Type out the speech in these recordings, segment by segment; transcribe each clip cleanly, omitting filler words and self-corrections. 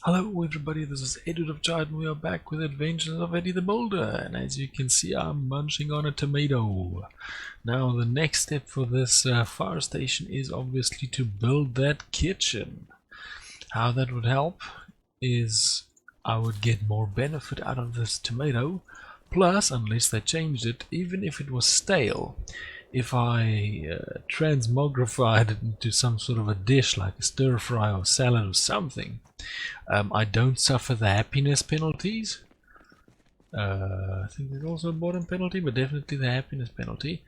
Hello everybody, this is Edward of Chard and we are back with Adventures of Eddie the Boulder, and as you can see I'm munching on a tomato. Now the next step for this fire station is obviously to build that kitchen. How that would help is I would get more benefit out of this tomato, plus unless they changed it, even if it was stale, if I transmogrified it into some sort of a dish like a stir fry or salad or something, I don't suffer the happiness penalties. I think there's also a boredom penalty, but definitely the happiness penalty,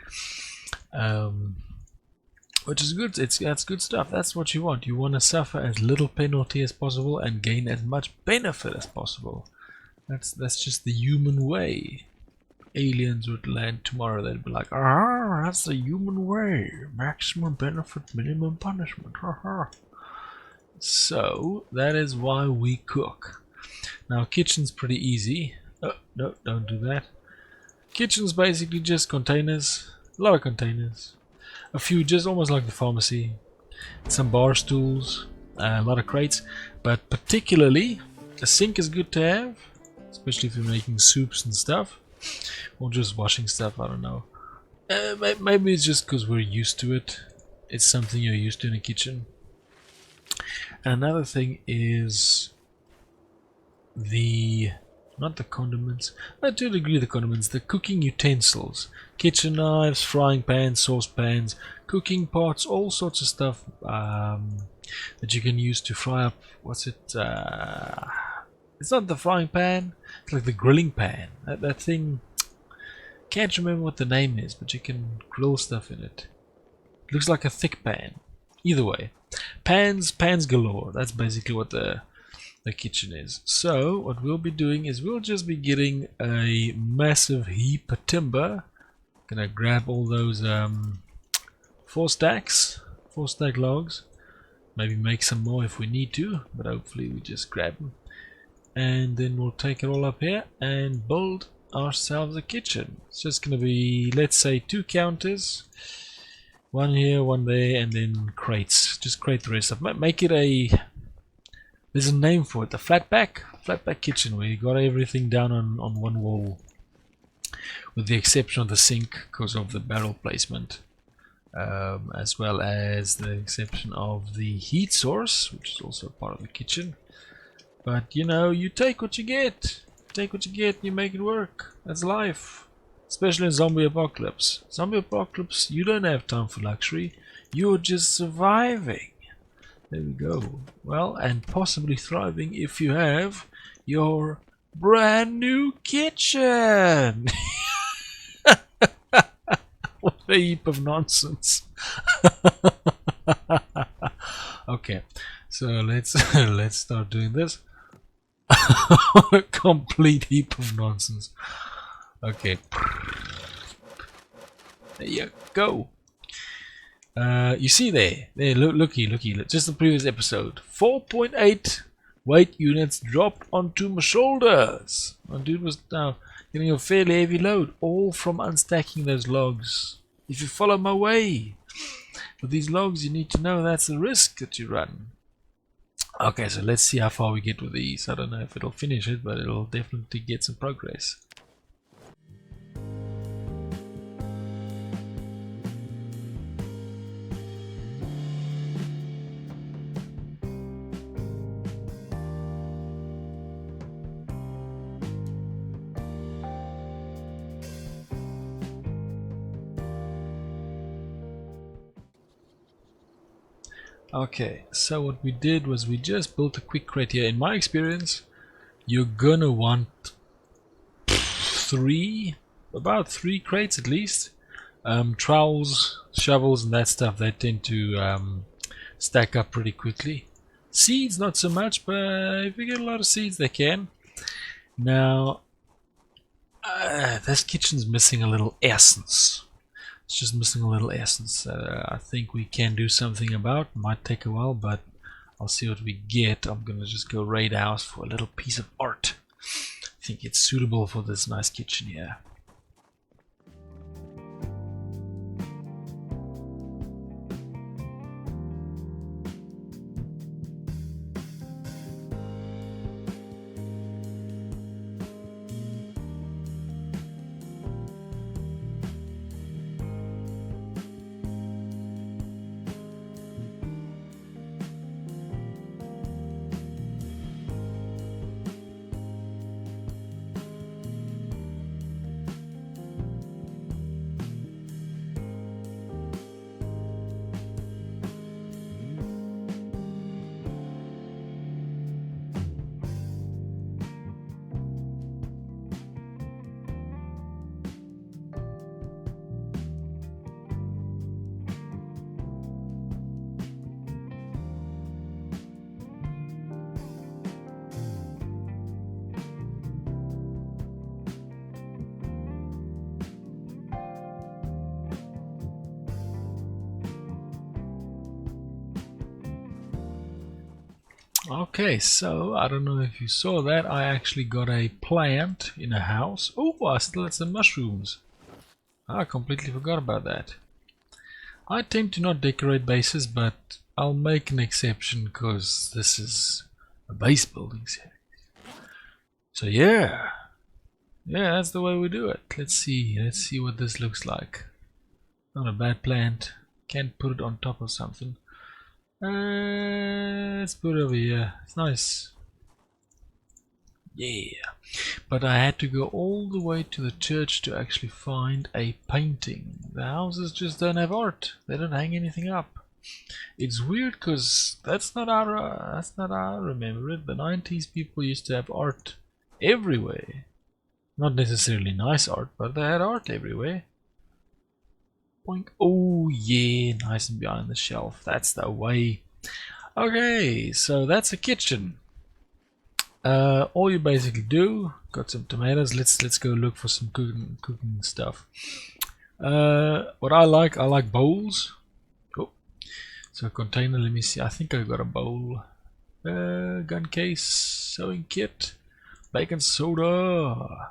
which is good. That's good stuff. That's what you want. You want to suffer as little penalty as possible and gain as much benefit as possible. That's just the human way. Aliens would land tomorrow, they'd be like, ah, that's the human way. Maximum benefit, minimum punishment. So, that is why we cook. Now, kitchen's pretty easy. Oh, no, don't do that. Kitchen's basically just containers. A lot of containers. A few, just almost like the pharmacy. Some bar stools. A lot of crates. But particularly, a sink is good to have. Especially if you're making soups and stuff. Or just washing stuff, I don't know. Maybe it's just because we're used to it. It's something you're used to in a kitchen. And another thing is not the condiments, but to a degree the condiments, the cooking utensils. Kitchen knives, frying pans, saucepans, cooking pots, all sorts of stuff that you can use to fry up, what's it, it's not the frying pan, it's like the grilling pan. That thing, can't remember what the name is, but you can grill stuff in it. It looks like a thick pan. Either way, pans galore. That's basically what the kitchen is. So what we'll be doing is we'll just be getting a massive heap of timber. Gonna grab all those 4 stack logs. Maybe make some more if we need to, but hopefully we just grab them. And then we'll take it all up here and build ourselves a kitchen. It's just gonna be, let's say, 2 counters, one here, one there, and then crates. Just crate the rest of it. Make it there's a name for it, the flatback kitchen, where you got everything down on one wall, with the exception of the sink because of the barrel placement, as well as the exception of the heat source, which is also part of the kitchen. But you know, you take what you get. Take what you get and you make it work. That's life. Especially in zombie apocalypse. Zombie apocalypse, you don't have time for luxury. You're just surviving. There we go. Well, and possibly thriving if you have your brand new kitchen. What a heap of nonsense. Okay, so let's start doing this. A complete heap of nonsense. Okay, there you go. You see there, looky, just the previous episode, 4.8 weight units dropped onto my shoulders. My dude was now getting a fairly heavy load, all from unstacking those logs. If you follow my way with these logs, you need to know that's the risk that you run. Okay, so let's see how far we get with these. I don't know if it'll finish it, but it'll definitely get some progress. Okay, so what we did was we just built a quick crate here. In my experience, you're gonna want about three crates at least. Trowels, shovels and that stuff, they tend to stack up pretty quickly. Seeds not so much, but if you get a lot of seeds they can. Now, this kitchen's missing a little essence. It's just missing a little essence. I think we can do something about. Might take a while, but I'll see what we get. I'm gonna just go raid a house for a little piece of art. I think it's suitable for this nice kitchen here. Okay, so I don't know if you saw that. I actually got a plant in a house. Oh, I still had some mushrooms. I completely forgot about that. I tend to not decorate bases, but I'll make an exception because this is a base building series. So yeah, that's the way we do it. Let's see what this looks like. Not a bad plant. Can't put it on top of something. Let's put it over here. It's nice. Yeah. But I had to go all the way to the church to actually find a painting. The houses just don't have art. They don't hang anything up. It's weird because that's not how I remember it. The 90s people used to have art everywhere. Not necessarily nice art, but they had art everywhere. Boink. Oh yeah, nice and behind the shelf. That's the way. Okay, so that's a kitchen. All you basically do, got some tomatoes. Let's go look for some cooking stuff. What I like bowls. Oh, so container. Let me see. I think I got a bowl. Gun case, sewing kit, baking soda.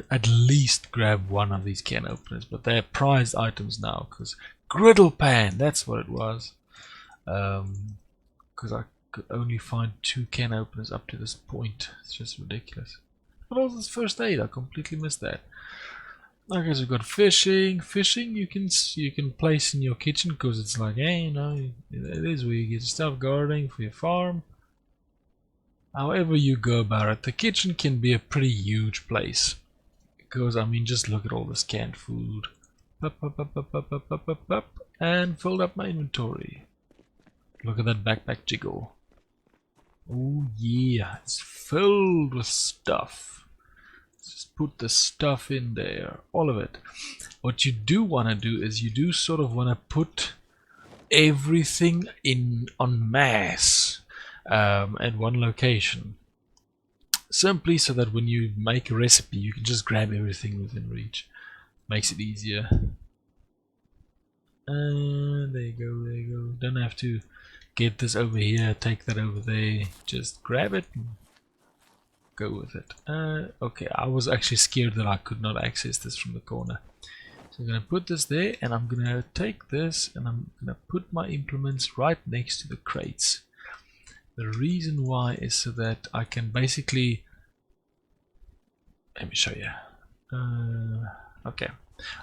At least grab one of these can openers, but they're prized items now because griddle pan. That's what it was. Because I could only find 2 can openers up to this point. It's just ridiculous. But also this first aid, I completely missed that. Okay, so we've got fishing. Fishing you can place in your kitchen because it's like, hey, you know, it is where you get stuff gardening for your farm. However you go about it, the kitchen can be a pretty huge place. Because I mean, just look at all this canned food. And filled up my inventory. Look at that backpack jiggle. Oh yeah, it's filled with stuff. Just put the stuff in there, all of it. What you do want to do is you do sort of want to put everything in en masse at one location. Simply so that when you make a recipe, you can just grab everything within reach. Makes it easier. And there you go. Don't have to get this over here, take that over there. Just grab it and go with it. Okay, I was actually scared that I could not access this from the corner. So I'm going to put this there, and I'm going to take this and I'm going to put my implements right next to the crates. The reason why is so that I can basically... Let me show you. Okay.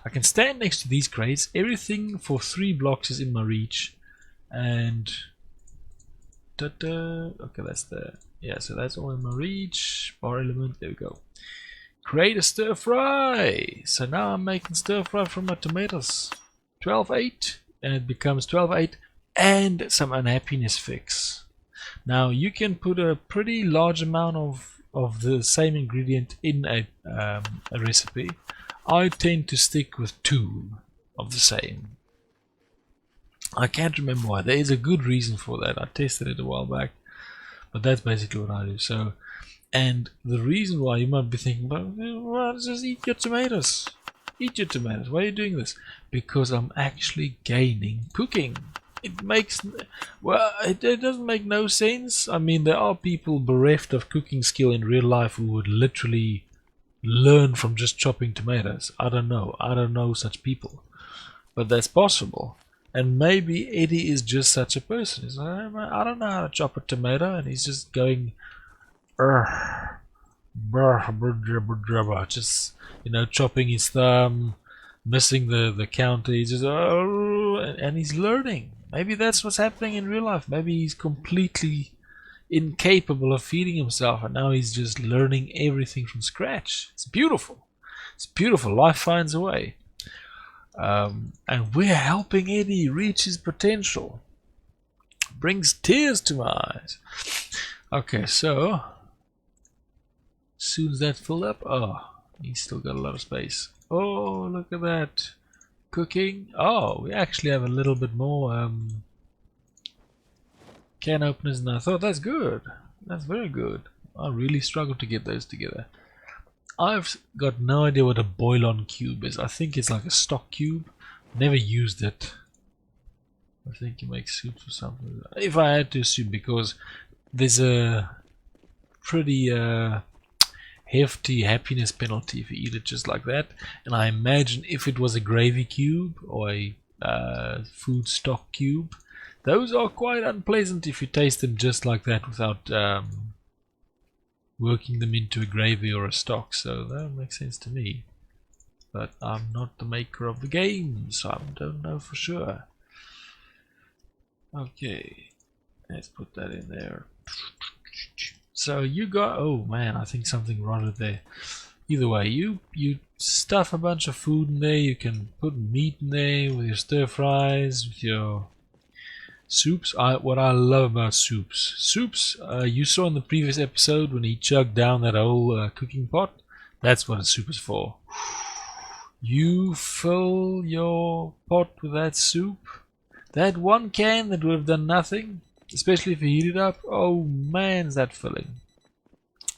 I can stand next to these crates. Everything for 3 blocks is in my reach. And... Okay, that's the... Yeah, so that's all in my reach. Bar element, there we go. Create a stir fry. So now I'm making stir fry from my tomatoes. 12-8, and it becomes 12-8 and some unhappiness fix. Now you can put a pretty large amount of the same ingredient in a recipe. I tend to stick with 2 of the same. I can't remember why. There is a good reason for that. I tested it a while back, but that's basically what I do. So, and the reason why you might be thinking, well, just eat your tomatoes. Eat your tomatoes. Why are you doing this? Because I'm actually gaining cooking. It makes, well, it doesn't make no sense. I mean, there are people bereft of cooking skill in real life who would literally learn from just chopping tomatoes. I don't know such people, but that's possible. And maybe Eddie is just such a person. He's like, I don't know how to chop a tomato, and he's just going, just, you know, chopping his thumb, missing the counter. He's just, and he's learning. Maybe that's what's happening in real life. Maybe he's completely incapable of feeding himself, and now he's just learning everything from scratch. It's beautiful. It's beautiful. Life finds a way. And we're helping Eddie reach his potential. Brings tears to my eyes. Okay, so as soon as that's filled up, oh, he's still got a lot of space. Oh, look at that. Cooking. Oh, we actually have a little bit more can openers than I thought. That's good. That's very good. I really struggled to get those together. I've got no idea what a boil-on cube is. I think it's like a stock cube. Never used it. I think you make soups or something. If I had to assume, because there's a pretty hefty happiness penalty if you eat it just like that. And I imagine if it was a gravy cube or a food stock cube, those are quite unpleasant if you taste them just like that without working them into a gravy or a stock. So that makes sense to me. But I'm not the maker of the game, so I don't know for sure. Okay, let's put that in there. So you got, oh man, I think something rotted there. Either way, you stuff a bunch of food in there. You can put meat in there with your stir fries, with your soups. What I love about soups, you saw in the previous episode when he chugged down that whole cooking pot. That's what a soup is for. You fill your pot with that soup. That one can that would have done nothing, especially if you heat it up. Oh man, is that filling.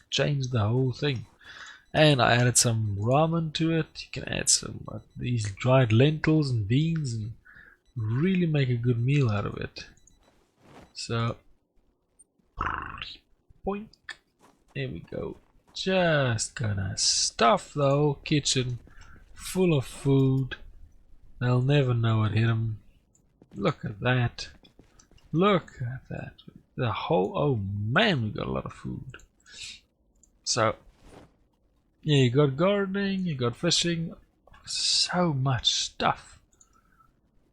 Changed the whole thing. And I added some ramen to it. You can add some these dried lentils and beans and really make a good meal out of it. So, boink. There we go. Just gonna stuff the whole kitchen full of food. They'll never know it hit them. Look at that. Look at that. The whole, oh man, we got a lot of food. So, yeah, you got gardening, you got fishing, so much stuff.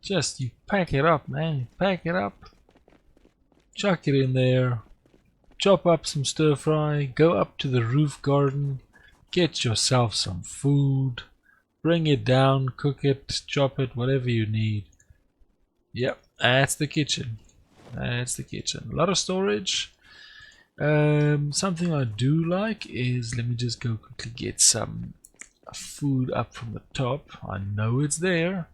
Just, you pack it up, man. You pack it up, chuck it in there, chop up some stir fry, go up to the roof garden, get yourself some food, bring it down, cook it, chop it, whatever you need. Yep, that's the kitchen. That's the kitchen. A lot of storage. Something I do like is, let me just go quickly get some food up from the top. I know it's there.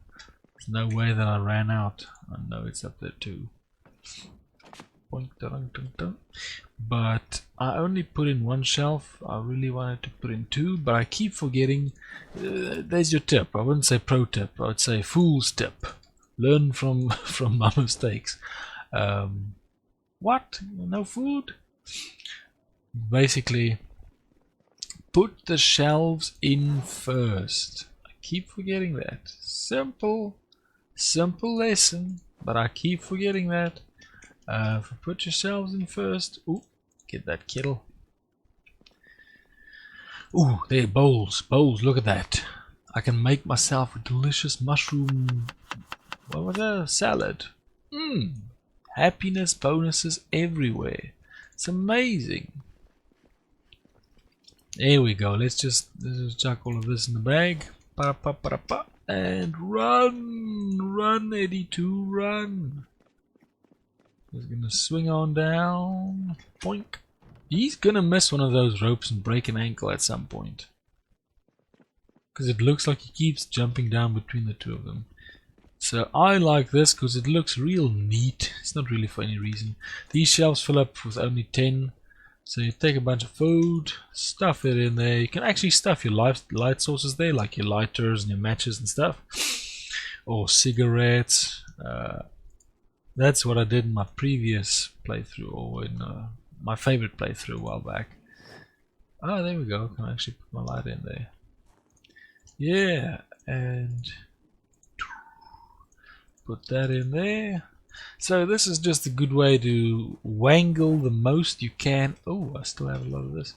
There's no way that I ran out. I know it's up there too. Boink, dun, dun, dun. But I only put in one shelf. I really wanted to put in two, but I keep forgetting. There's your tip. I wouldn't say pro tip. I would say fool's tip. Learn from my mistakes. What? No food? Basically, put the shelves in first. I keep forgetting that. Simple lesson, but I keep forgetting that. Put your shelves in first. Ooh, get that kettle. Ooh, there, bowls. Look at that. I can make myself a delicious mushroom. What was that? Salad. Happiness bonuses everywhere. It's amazing. There we go. Let's just chuck all of this in the bag. And run, Eddie 2, run. Just gonna swing on down. Boink. He's gonna miss one of those ropes and break an ankle at some point. Because it looks like he keeps jumping down between the two of them. So I like this because it looks real neat. It's not really for any reason. These shelves fill up with only 10. So you take a bunch of food, stuff it in there. You can actually stuff your light sources there, like your lighters and your matches and stuff. Or cigarettes. That's what I did in my previous playthrough, or in my favorite playthrough a while back. Oh, there we go. I can actually put my light in there. Yeah, and put that in there. So this is just a good way to wangle the most you can. Oh, I still have a lot of this.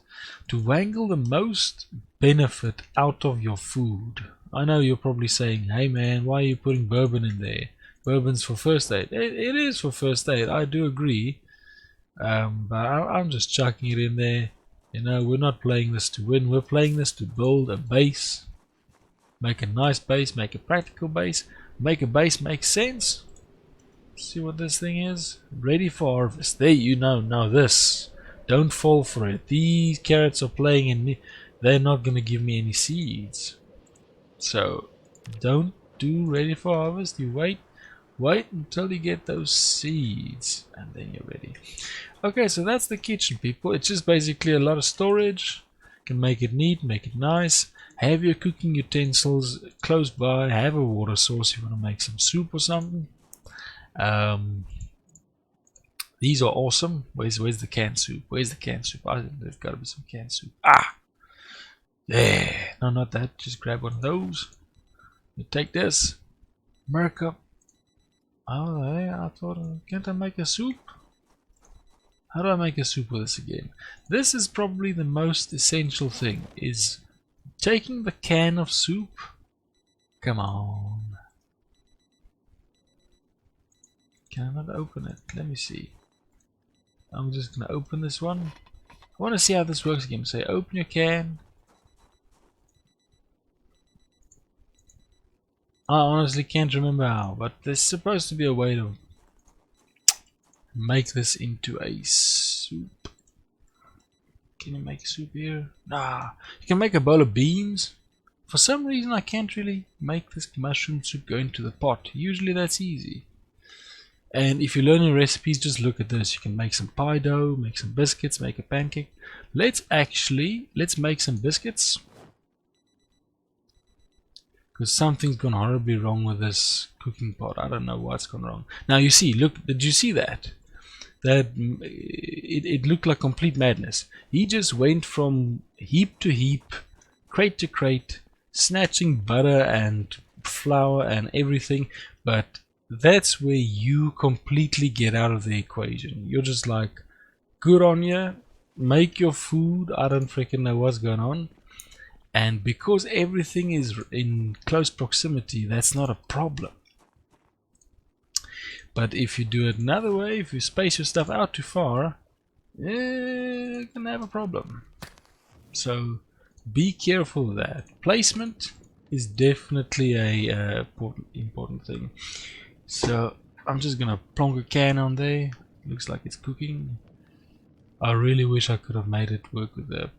To wangle the most benefit out of your food. I know you're probably saying, hey man, why are you putting bourbon in there? Bourbon's for first aid. It is for first aid, I do agree. But I'm just chucking it in there. You know, we're not playing this to win. We're playing this to build a base. Make a nice base, make a practical base. Make a base make sense. See what this thing is? Ready for harvest. There, you know. Now this. Don't fall for it. These carrots are playing in me. They're not going to give me any seeds. So, don't do ready for harvest. You wait until you get those seeds. And then you're ready. Okay, so that's the kitchen, people. It's just basically a lot of storage. You can make it neat, make it nice. Have your cooking utensils close by. Have a water source if you want to make some soup or something. These are awesome. Where's the canned soup? Where's the canned soup? I think there's got to be some canned soup. Ah! There. No, not that. Just grab one of those. You take this. Mercup. Oh, hey, I thought, can't I make a soup? How do I make a soup with this again? This is probably the most essential thing, is taking the can of soup. Come on. Can I not open it? Let me see. I'm just going to open this one. I want to see how this works again. Say, open your can. I honestly can't remember how, but there's supposed to be a way to make this into a soup. Can you make soup here? Nah. You can make a bowl of beans. For some reason I can't really make this mushroom soup go into the pot. Usually that's easy. And if you learn your recipes, just look at this. You can make some pie dough, make some biscuits, make a pancake. Let's make some biscuits. Because something's gone horribly wrong with this cooking pot. I don't know what's gone wrong. Now you see, look, did you see that? That it looked like complete madness. He just went from heap to heap, crate to crate, snatching butter and flour and everything, but that's where you completely get out of the equation. You're just like, good on you, make your food, I don't freaking know what's going on. And because everything is in close proximity, that's not a problem. But if you do it another way, if you space your stuff out too far, you can have a problem. So be careful with that. Placement is definitely a important thing. So I'm just gonna plonk a can on there. Looks like it's cooking. I really wish I could have made it work with the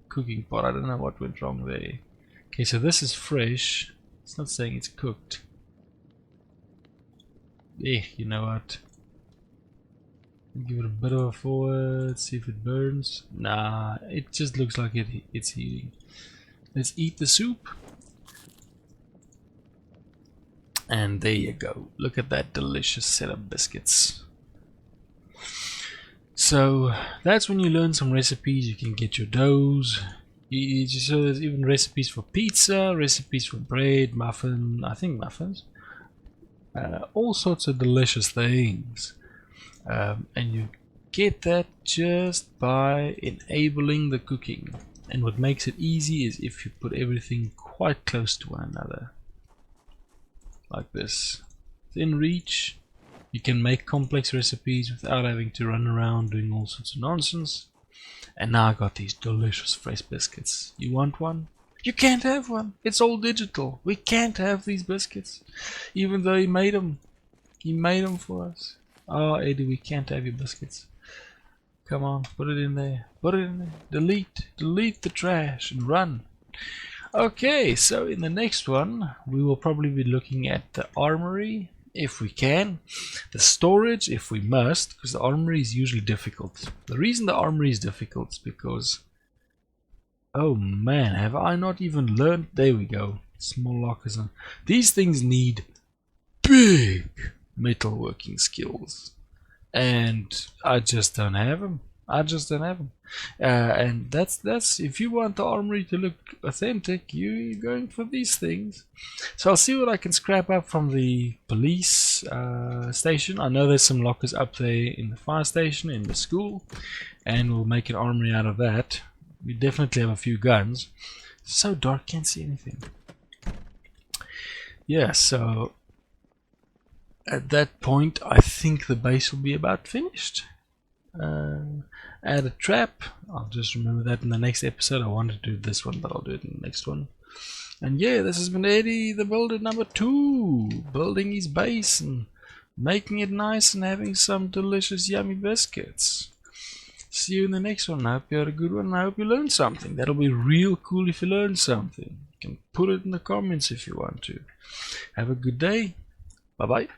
cooking pot. I don't know what went wrong there. Okay, so this is fresh. It's not saying it's cooked. You know what? Give it a bit of a forward, see if it burns. Nah, it just looks like it's heating. Let's eat the soup. And there you go. Look at that delicious set of biscuits. So that's when you learn some recipes. You can get your doughs. So there's even recipes for pizza, recipes for bread, muffin. I think muffins. All sorts of delicious things. And you get that just by enabling the cooking. And what makes it easy is if you put everything quite close to one another. Like this. Within reach. You can make complex recipes without having to run around doing all sorts of nonsense. And now I got these delicious fresh biscuits. You want one? You can't have one. It's all digital. We can't have these biscuits. Even though he made them. He made them for us. Oh, Eddie, we can't have your biscuits. Come on, put it in there. Put it in there. Delete the trash and run. Okay, so in the next one, we will probably be looking at the armory, if we can. The storage, if we must, because the armory is usually difficult. The reason the armory is difficult is because... Oh man, have I not even learned? There we go. Small lockers. These things need big metalworking skills. And I just don't have them. And that's if you want the armory to look authentic, you're going for these things. So I'll see what I can scrap up from the police station. I know there's some lockers up there in the fire station, in the school, and we'll make an armory out of that. We definitely have a few guns. It's so dark, can't see anything. Yeah, so at that point I think the base will be about finished. Add a trap. I'll just remember that in the next episode. I wanted to do this one, but I'll do it in the next one. And yeah, this has been Eddie the Builder number 2, building his base and making it nice and having some delicious yummy biscuits. See you in the next one. I hope you had a good one. I hope you learned something. That'll be real cool if you learned something. You can put it in the comments if you want to. Have a good day. Bye bye.